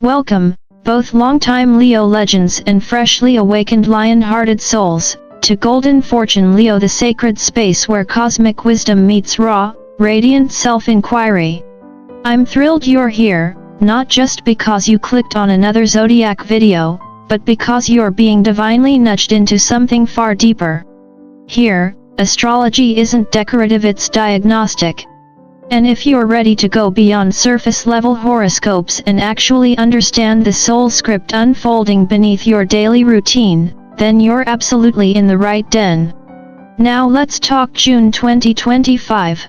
Welcome, both longtime Leo legends and freshly awakened lion-hearted souls, to Golden Fortune Leo, the sacred space where cosmic wisdom meets raw, radiant self-inquiry. I'm thrilled you're here, not just because you clicked on another Zodiac video, but because you're being divinely nudged into something far deeper. Here, astrology isn't decorative, it's diagnostic. And if you're ready to go beyond surface-level horoscopes and actually understand the soul script unfolding beneath your daily routine, then you're absolutely in the right den. Now let's talk June 2025.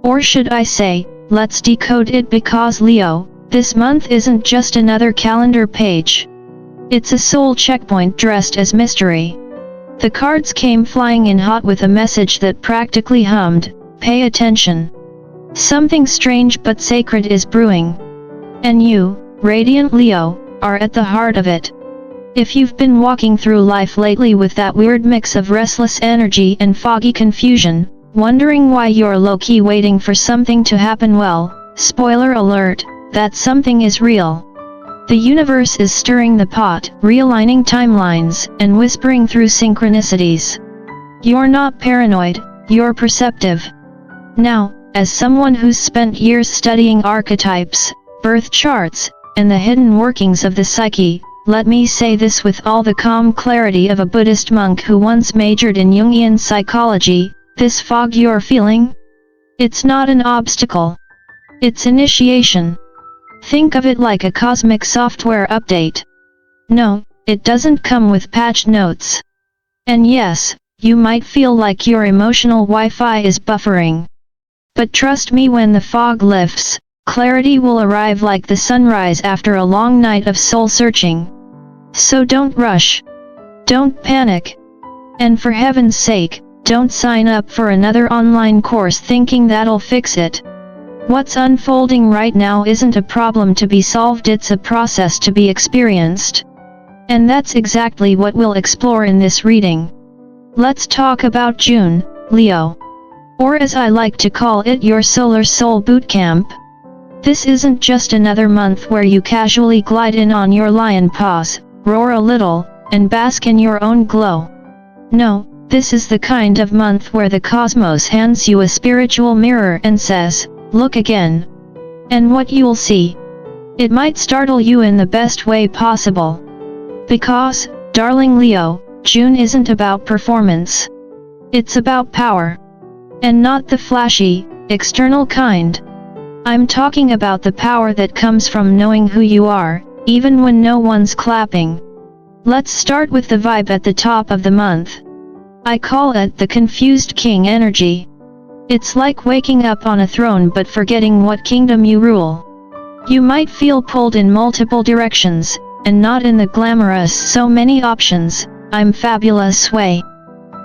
Or should I say, let's decode it, because Leo, this month isn't just another calendar page. It's a soul checkpoint dressed as mystery. The cards came flying in hot with a message that practically hummed, "Pay attention. Something strange but sacred is brewing." And you, Radiant Leo, are at the heart of it. If you've been walking through life lately with that weird mix of restless energy and foggy confusion, wondering why you're low-key waiting for something to happen, well, spoiler alert, that something is real. The universe is stirring the pot, realigning timelines, and whispering through synchronicities. You're not paranoid, you're perceptive. Now, as someone who's spent years studying archetypes, birth charts, and the hidden workings of the psyche, let me say this with all the calm clarity of a Buddhist monk who once majored in Jungian psychology: this fog you're feeling? It's not an obstacle. It's initiation. Think of it like a cosmic software update. No, it doesn't come with patch notes. And yes, you might feel like your emotional Wi-Fi is buffering. But trust me, when the fog lifts, clarity will arrive like the sunrise after a long night of soul searching. So don't rush. Don't panic. And for heaven's sake, don't sign up for another online course thinking that'll fix it. What's unfolding right now isn't a problem to be solved, it's a process to be experienced. And that's exactly what we'll explore in this reading. Let's talk about June, Leo. Or as I like to call it, your solar soul bootcamp. This isn't just another month where you casually glide in on your lion paws, roar a little, and bask in your own glow. No, this is the kind of month where the cosmos hands you a spiritual mirror and says, "Look again." And what you'll see, it might startle you in the best way possible. Because, darling Leo, June isn't about performance. It's about power. And not the flashy, external kind. I'm talking about the power that comes from knowing who you are, even when no one's clapping. Let's start with the vibe at the top of the month. I call it the confused king energy. It's like waking up on a throne but forgetting what kingdom you rule. You might feel pulled in multiple directions, and not in the glamorous "so many options, I'm fabulous" way.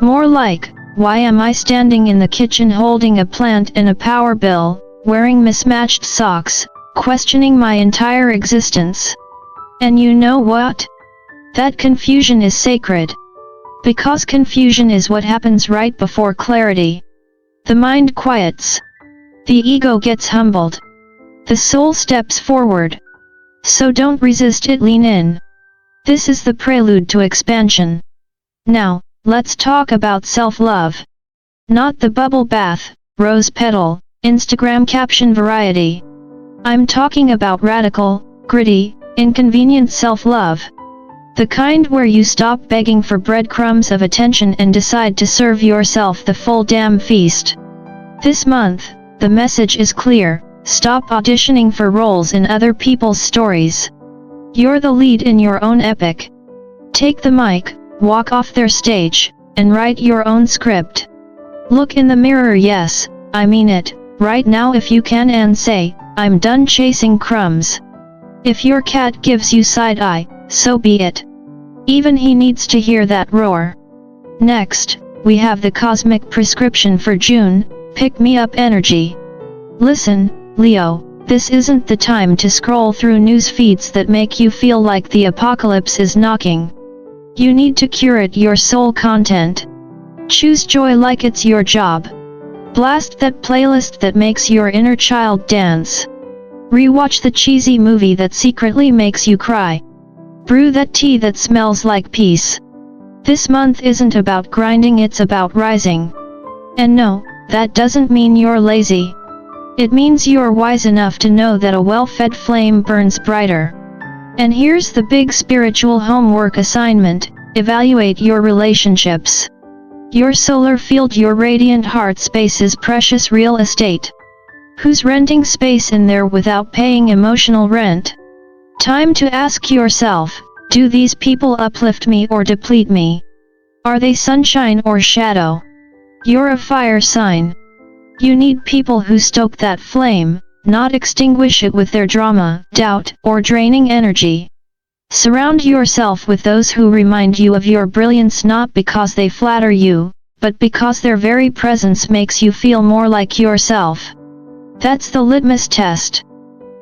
More like, why am I standing in the kitchen holding a plant and a power bill, wearing mismatched socks, questioning my entire existence? And you know what? That confusion is sacred. Because confusion is what happens right before clarity. The mind quiets. The ego gets humbled. The soul steps forward. So don't resist it, lean in. This is the prelude to expansion. Now, let's talk about self-love. Not the bubble bath, rose petal, Instagram caption variety. I'm talking about radical, gritty, inconvenient self-love. The kind where you stop begging for breadcrumbs of attention and decide to serve yourself the full damn feast. This month, the message is clear: stop auditioning for roles in other people's stories. You're the lead in your own epic. Take the mic, walk off their stage, and write your own script. Look in the mirror, yes, I mean it, right now if you can, and say, "I'm done chasing crumbs." If your cat gives you side eye, so be it. Even he needs to hear that roar. Next, we have the cosmic prescription for June: pick me up energy. Listen, Leo, this isn't the time to scroll through news feeds that make you feel like the apocalypse is knocking. You need to curate your soul content. Choose joy like it's your job. Blast that playlist that makes your inner child dance. Rewatch the cheesy movie that secretly makes you cry. Brew that tea that smells like peace. This month isn't about grinding, it's about rising. And no, that doesn't mean you're lazy. It means you're wise enough to know that a well-fed flame burns brighter. And here's the big spiritual homework assignment: evaluate your relationships. Your solar field, your radiant heart space is precious real estate. Who's renting space in there without paying emotional rent? Time to ask yourself, do these people uplift me or deplete me? Are they sunshine or shadow? You're a fire sign. You need people who stoke that flame, not extinguish it with their drama, doubt, or draining energy. Surround yourself with those who remind you of your brilliance, not because they flatter you, but because their very presence makes you feel more like yourself. That's the litmus test.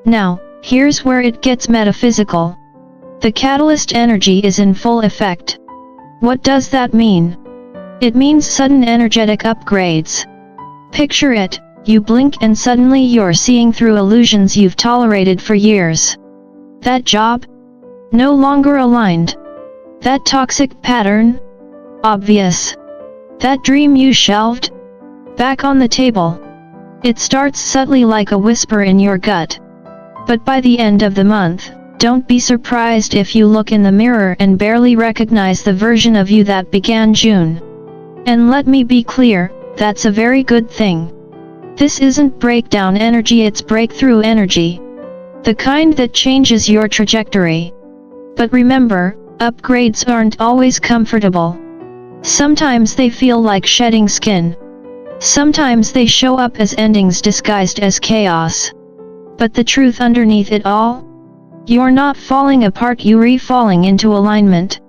Now, here's where it gets metaphysical. The catalyst energy is in full effect. What does that mean? It means sudden energetic upgrades. Picture it, you blink and suddenly you're seeing through illusions you've tolerated for years. That job? No longer aligned. That toxic pattern? Obvious. That dream you shelved? Back on the table. It starts subtly like a whisper in your gut. But by the end of the month, don't be surprised if you look in the mirror and barely recognize the version of you that began June. And let me be clear, that's a very good thing. This isn't breakdown energy, it's breakthrough energy. The kind that changes your trajectory. But remember, upgrades aren't always comfortable. Sometimes they feel like shedding skin. Sometimes they show up as endings disguised as chaos. But the truth underneath it all? You're not falling apart, you're re-falling into alignment.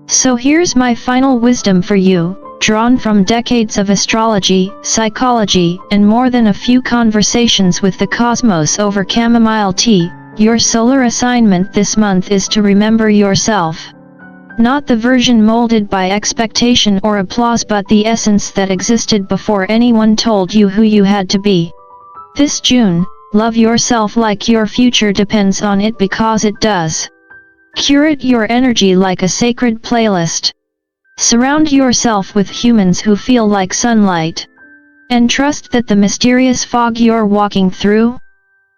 So here's my final wisdom for you, drawn from decades of astrology, psychology, and more than a few conversations with the cosmos over chamomile tea. Your solar assignment this month is to remember yourself. Not the version molded by expectation or applause, but the essence that existed before anyone told you who you had to be. This June, love yourself like your future depends on it, because it does. Curate your energy like a sacred playlist. Surround yourself with humans who feel like sunlight. And trust that the mysterious fog you're walking through?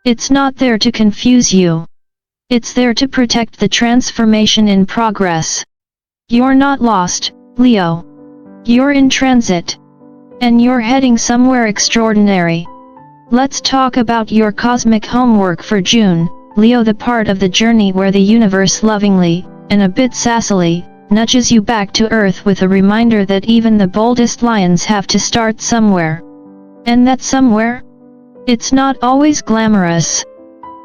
It's not there to confuse you. It's there to protect the transformation in progress. You're not lost, Leo. You're in transit. And you're heading somewhere extraordinary. Let's talk about your cosmic homework for June, Leo, the part of the journey where the universe lovingly, and a bit sassily, nudges you back to earth with a reminder that even the boldest lions have to start somewhere. And that somewhere? It's not always glamorous.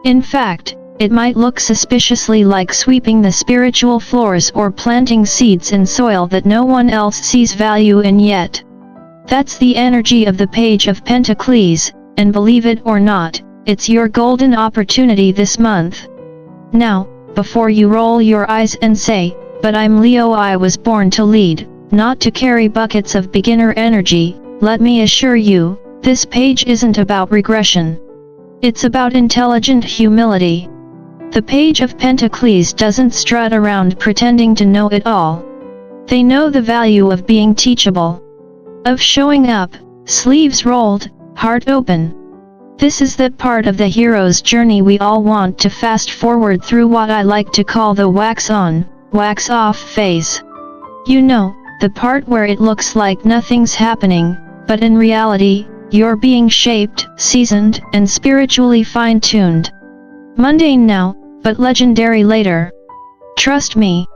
In fact, it might look suspiciously like sweeping the spiritual floors or planting seeds in soil that no one else sees value in yet. That's the energy of the Page of Pentacles, and believe it or not, it's your golden opportunity this month. Now, before you roll your eyes and say, "But I'm Leo, I was born to lead, not to carry buckets of beginner energy," let me assure you, this page isn't about regression. It's about intelligent humility. The Page of Pentacles doesn't strut around pretending to know it all. They know the value of being teachable. Of showing up, sleeves rolled, heart open. This is that part of the hero's journey we all want to fast forward through, what I like to call the wax on, wax off phase. You know, the part where it looks like nothing's happening, but in reality, you're being shaped, seasoned, and spiritually fine-tuned. Mundane now, but legendary later. Trust me.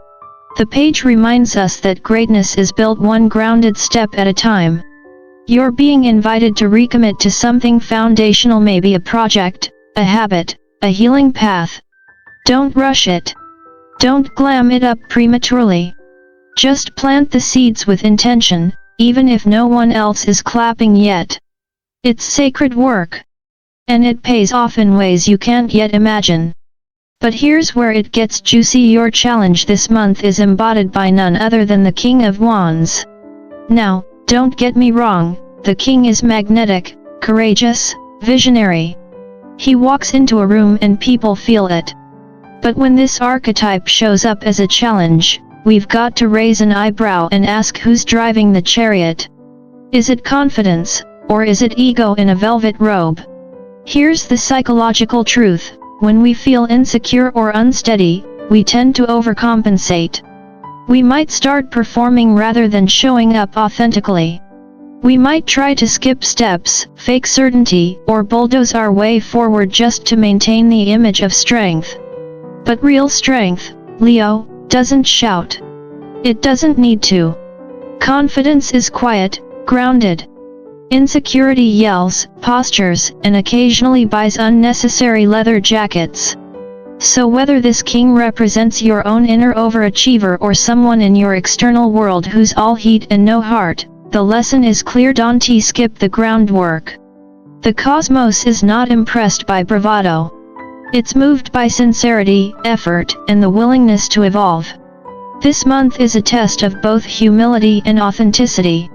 The page reminds us that greatness is built one grounded step at a time. You're being invited to recommit to something foundational, maybe a project, a habit, a healing path. Don't rush it. Don't glam it up prematurely. Just plant the seeds with intention, even if no one else is clapping yet. It's sacred work. And it pays off in ways you can't yet imagine. But here's where it gets juicy. Your challenge this month is embodied by none other than the King of Wands. Now, don't get me wrong, the King is magnetic, courageous, visionary. He walks into a room and people feel it. But when this archetype shows up as a challenge, we've got to raise an eyebrow and ask who's driving the chariot. Is it confidence, or is it ego in a velvet robe? Here's the psychological truth: when we feel insecure or unsteady, we tend to overcompensate. We might start performing rather than showing up authentically. We might try to skip steps, fake certainty, or bulldoze our way forward just to maintain the image of strength. But real strength, Leo, doesn't shout. It doesn't need to. Confidence is quiet, grounded. Insecurity yells, postures, and occasionally buys unnecessary leather jackets. So whether this king represents your own inner overachiever or someone in your external world who's all heat and no heart, the lesson is clear: don't skip the groundwork. The cosmos is not impressed by bravado. It's moved by sincerity, effort, and the willingness to evolve. This month is a test of both humility and authenticity.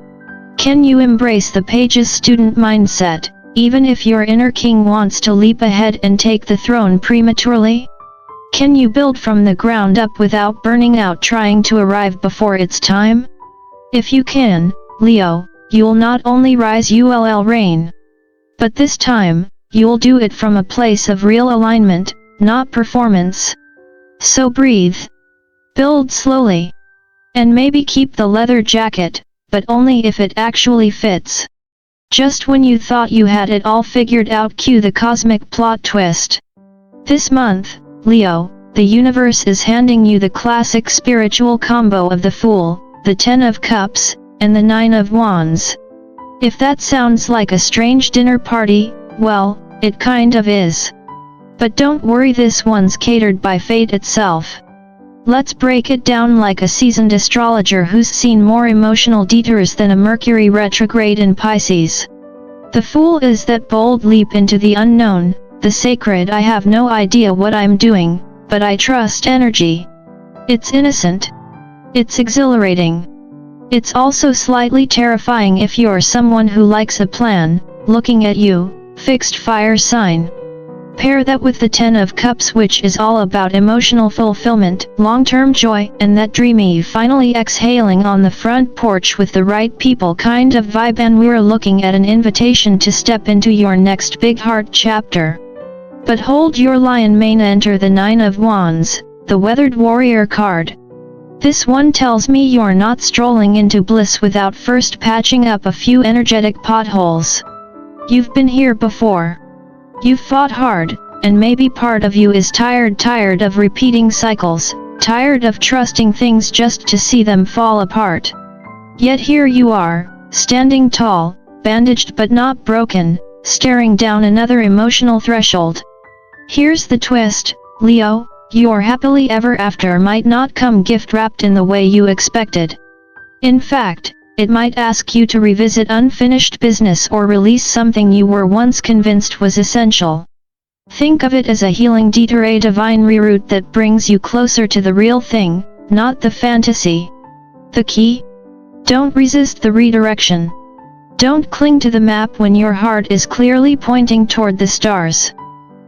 Can you embrace the Page's student mindset, even if your inner king wants to leap ahead and take the throne prematurely? Can you build from the ground up without burning out trying to arrive before it's time? If you can, Leo, you'll not only rise, you'll reign. But this time, you'll do it from a place of real alignment, not performance. So breathe. Build slowly. And maybe keep the leather jacket, but only if it actually fits. Just when you thought you had it all figured out, cue the cosmic plot twist. This month, Leo, the universe is handing you the classic spiritual combo of the Fool, the 10 of Cups, and the 9 of Wands. If that sounds like a strange dinner party, well, it kind of is. But don't worry, this one's catered by fate itself. Let's break it down like a seasoned astrologer who's seen more emotional detours than a Mercury retrograde in Pisces. The Fool is that bold leap into the unknown, the sacred "I have no idea what I'm doing, but I trust" energy. It's innocent. It's exhilarating. It's also slightly terrifying if you're someone who likes a plan. Looking at you, fixed fire sign. Pair that with the 10 of Cups, which is all about emotional fulfillment, long-term joy, and that dreamy finally exhaling on the front porch with the right people kind of vibe, and we're looking at an invitation to step into your next big heart chapter. But hold your lion mane, enter the 9 of Wands, the weathered warrior card. This one tells me you're not strolling into bliss without first patching up a few energetic potholes. You've been here before. You've fought hard, and maybe part of you is tired of repeating cycles, tired of trusting things just to see them fall apart. Yet here you are, standing tall, bandaged but not broken, staring down another emotional threshold. Here's the twist, Leo, your happily ever after might not come gift wrapped in the way you expected. In fact, it might ask you to revisit unfinished business or release something you were once convinced was essential. Think of it as a healing detour, a divine reroute that brings you closer to the real thing, not the fantasy. The key? Don't resist the redirection. Don't cling to the map when your heart is clearly pointing toward the stars.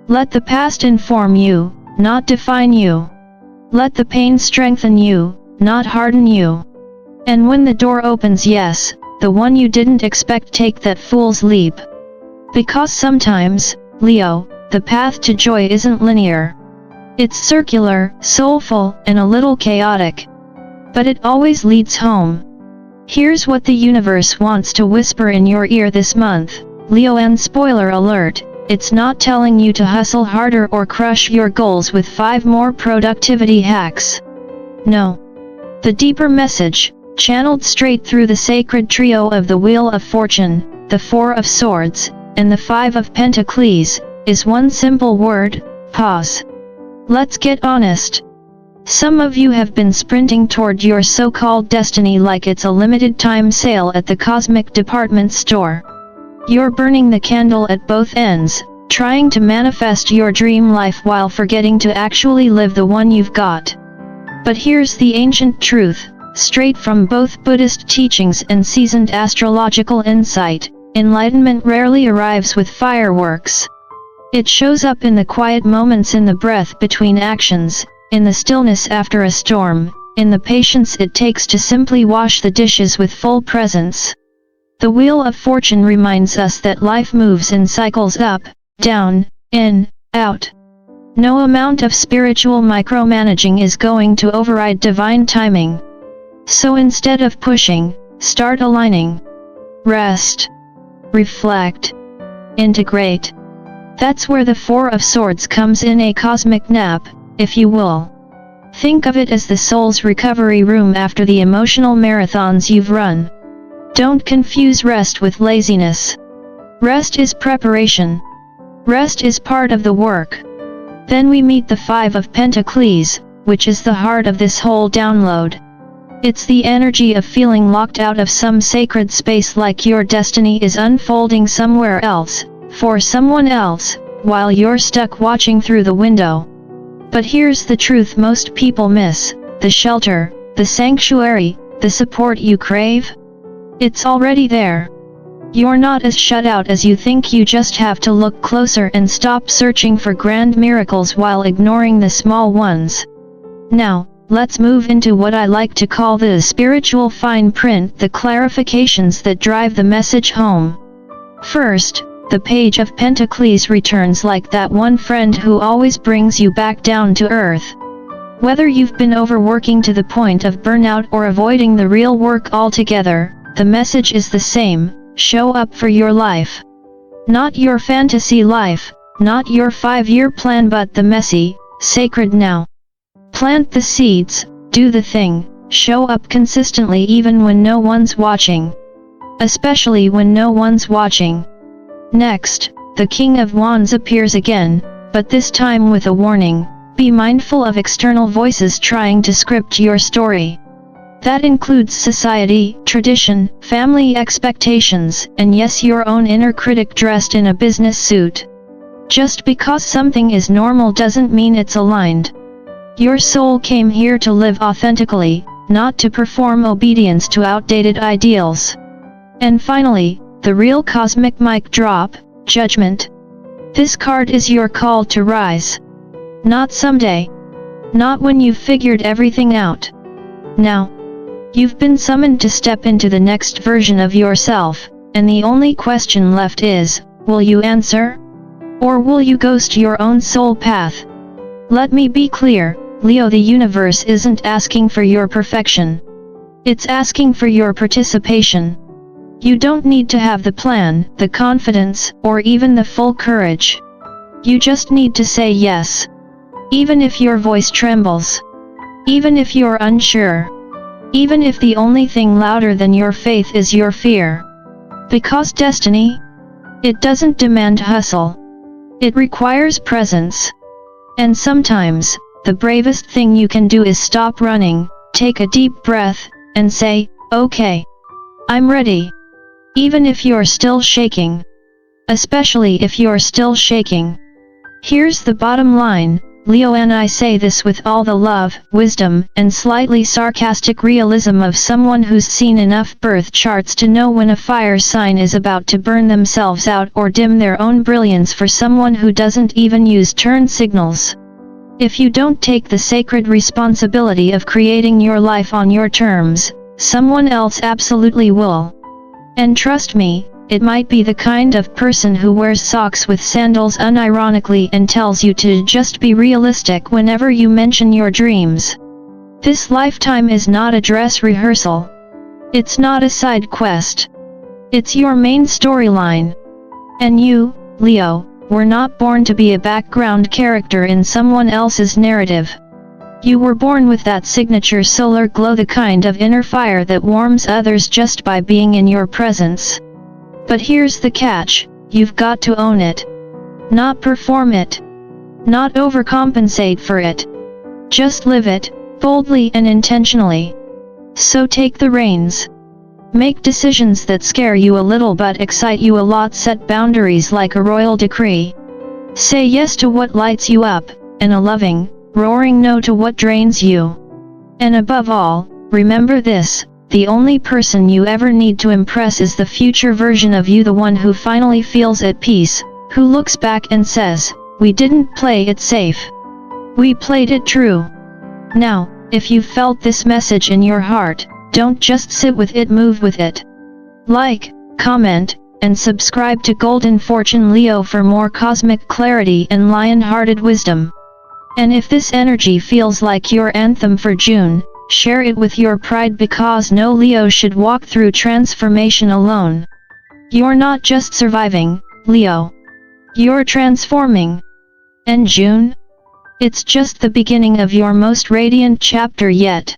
Let the past inform you, not define you. Let the pain strengthen you, not harden you. And when the door opens, yes, the one you didn't expect, take that fool's leap. Because sometimes, Leo, the path to joy isn't linear. It's circular, soulful, and a little chaotic. But it always leads home. Here's what the universe wants to whisper in your ear this month, Leo, and spoiler alert, it's not telling you to hustle harder or crush your goals with 5 more productivity hacks. No. The deeper message, channeled straight through the sacred trio of the Wheel of Fortune, the 4 of Swords, and the 5 of Pentacles, is one simple word: pause. Let's get honest. Some of you have been sprinting toward your so-called destiny like it's a limited time sale at the cosmic department store. You're burning the candle at both ends, trying to manifest your dream life while forgetting to actually live the one you've got. But here's the ancient truth, straight from both Buddhist teachings and seasoned astrological insight: enlightenment rarely arrives with fireworks. It shows up in the quiet moments, in the breath between actions, in the stillness after a storm, in the patience it takes to simply wash the dishes with full presence. The Wheel of Fortune reminds us that life moves in cycles: up, down, in, out. No amount of spiritual micromanaging is going to override divine timing. So instead of pushing, start aligning. Rest. Reflect. Integrate. That's where the Four of Swords comes in, a cosmic nap, if you will. Think of it as the soul's recovery room after the emotional marathons you've run. Don't confuse rest with laziness. Rest is preparation. Rest is part of the work. Then we meet the Five of Pentacles, which is the heart of this whole download. It's the energy of feeling locked out of some sacred space, like your destiny is unfolding somewhere else, for someone else, while you're stuck watching through the window. But here's the truth most people miss: the shelter, the sanctuary, the support you crave. It's already there. You're not as shut out as you think. You just have to look closer and stop searching for grand miracles while ignoring the small ones. Now, let's move into what I like to call the spiritual fine print, the clarifications that drive the message home. First, the Page of Pentacles returns like that one friend who always brings you back down to earth. Whether you've been overworking to the point of burnout or avoiding the real work altogether, the message is the same: show up for your life. Not your fantasy life, not your 5-year plan, but the messy, sacred now. Plant the seeds, do the thing, show up consistently even when no one's watching. Especially when no one's watching. Next, the King of Wands appears again, but this time with a warning: be mindful of external voices trying to script your story. That includes society, tradition, family expectations, and yes, your own inner critic dressed in a business suit. Just because something is normal doesn't mean it's aligned. Your soul came here to live authentically, not to perform obedience to outdated ideals. And finally, the real cosmic mic drop: Judgment. This card is your call to rise. Not someday. Not when you've figured everything out. Now. You've been summoned to step into the next version of yourself, and the only question left is, will you answer? Or will you ghost your own soul path? Let me be clear, Leo, the universe isn't asking for your perfection. It's asking for your participation. You don't need to have the plan, the confidence, or even the full courage. You just need to say yes. Even if your voice trembles. Even if you're unsure. Even if the only thing louder than your faith is your fear. Because destiny? It doesn't demand hustle. It requires presence. And sometimes, the bravest thing you can do is stop running, take a deep breath, and say, okay. I'm ready. Even if you're still shaking. Especially if you're still shaking. Here's the bottom line, Leo, and I say this with all the love, wisdom, and slightly sarcastic realism of someone who's seen enough birth charts to know when a fire sign is about to burn themselves out or dim their own brilliance for someone who doesn't even use turn signals. If you don't take the sacred responsibility of creating your life on your terms, someone else absolutely will. And trust me, it might be the kind of person who wears socks with sandals unironically and tells you to just be realistic whenever you mention your dreams. This lifetime is not a dress rehearsal. It's not a side quest. It's your main storyline. And you, Leo, were not born to be a background character in someone else's narrative. You were born with that signature solar glow, the kind of inner fire that warms others just by being in your presence. But here's the catch, you've got to own it. Not perform it. Not overcompensate for it. Just live it, boldly and intentionally. So take the reins. Make decisions that scare you a little but excite you a lot. Set boundaries like a royal decree. Say yes to what lights you up, and a loving, roaring no to what drains you. And above all, remember this. The only person you ever need to impress is the future version of you, the one who finally feels at peace, who looks back and says, "We didn't play it safe. We played it true." Now, if you felt this message in your heart, don't just sit with it, move with it. Like, comment, and subscribe to Golden Fortune Leo for more cosmic clarity and lion-hearted wisdom. And if this energy feels like your anthem for June, share it with your pride, because no Leo should walk through transformation alone. You're not just surviving, Leo. You're transforming. And June? It's just the beginning of your most radiant chapter yet.